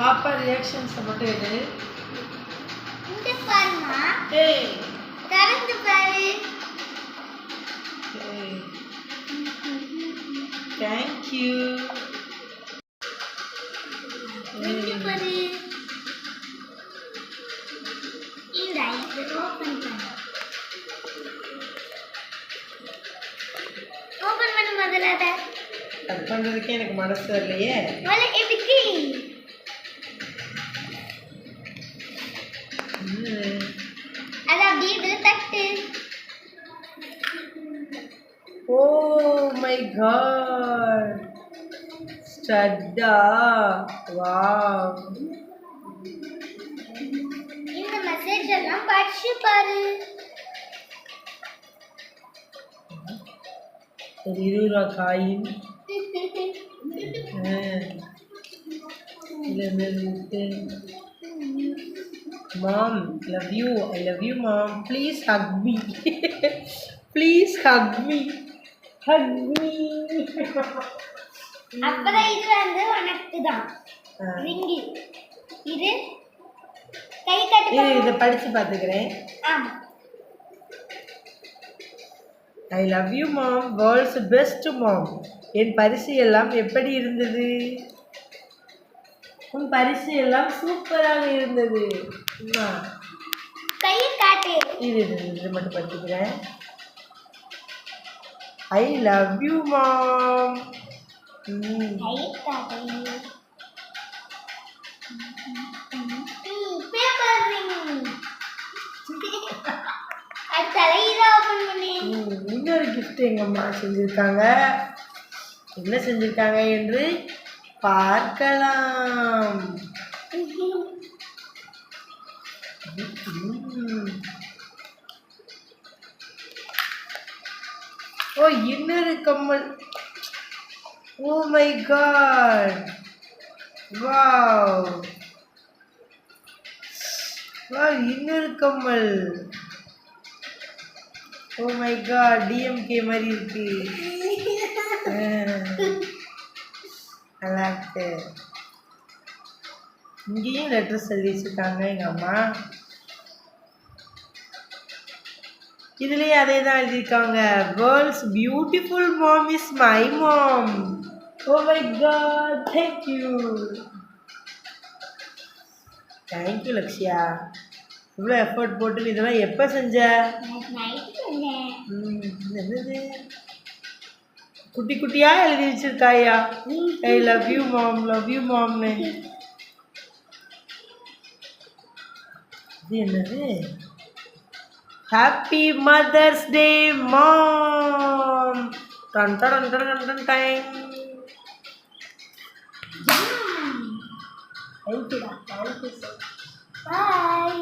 பாப்பா ரியாக்ஷன்ஸ் மட்டும் எடு. இங்க பாருமா. ஏய் கரண்ட் பாரு. ஏய் thank you. இங்க பாரு. இந்த ஐஸ் ஓபன் பண்ணு. ஓபன் பண்ணு முதல்ல அத. கட் பண்றதுக்கே எனக்கு மனசு வரலையே. முதல்ல எதுக்கு? அது அப்படியே இதுல தட்டு. Oh my god. Stadda. Wow. இந்த மெசேஜ் எல்லாம் படிச்சு பாரு. ஒரு 20 ரூபா coin. Mom, love you. I love you, Mom. Please hug me. Please hug me. Hug me. அப்புறம் இது வந்து உனக்கு தான் ரிங்கி. இது கை காட்டு. இதை படிச்சு பார்த்துக்கிறேன். ஆமா. I love you, Mom. World's best mom. என் பரிசு எல்லாம் எப்படி இருந்தது? உன் பரிசு எல்லாம் சூப்பராக இருந்தது. கை காட்டு. இது மட்டும் படிச்சுக்கிறேன். I love you, Mom. கை காட்டு. Paper ring. அது தலையில ஓபன் பண்ணி. இன்னொரு கிஃப்ட் எங்க அம்மா செஞ்சிருக்காங்க. என்ன செஞ்சிருக்காங்க என்று பார்க்கலாம். ஓ இன்னொரு கம்மல். Oh my God. Wow wow இன்னொரு கம்மல். ஓ மை காட் டிஎம்கே மாதிரி இருக்கு. நல்லா இருக்கு. இங்கேயும் லெட்டர்ஸ் எழுதி வச்சிருக்காங்க எங்க அம்மா. இதுலயே அதே தான் எழுதியிருக்காங்க. World's beautiful mom is my mom. Oh my God thank you. Thank you Lakshya. இவ்வளோ எஃபர்ட் போட்டு இதெல்லாம் எப்போ செஞ்ச? என்னது குட்டி குட்டியா எழுதி வச்சிருக்காயா? I love you mom, love you மாம்னு. இது என்னது? Happy mother's day mom. டன் டன் டன் டன் டன் டைம். Thank you. Bye.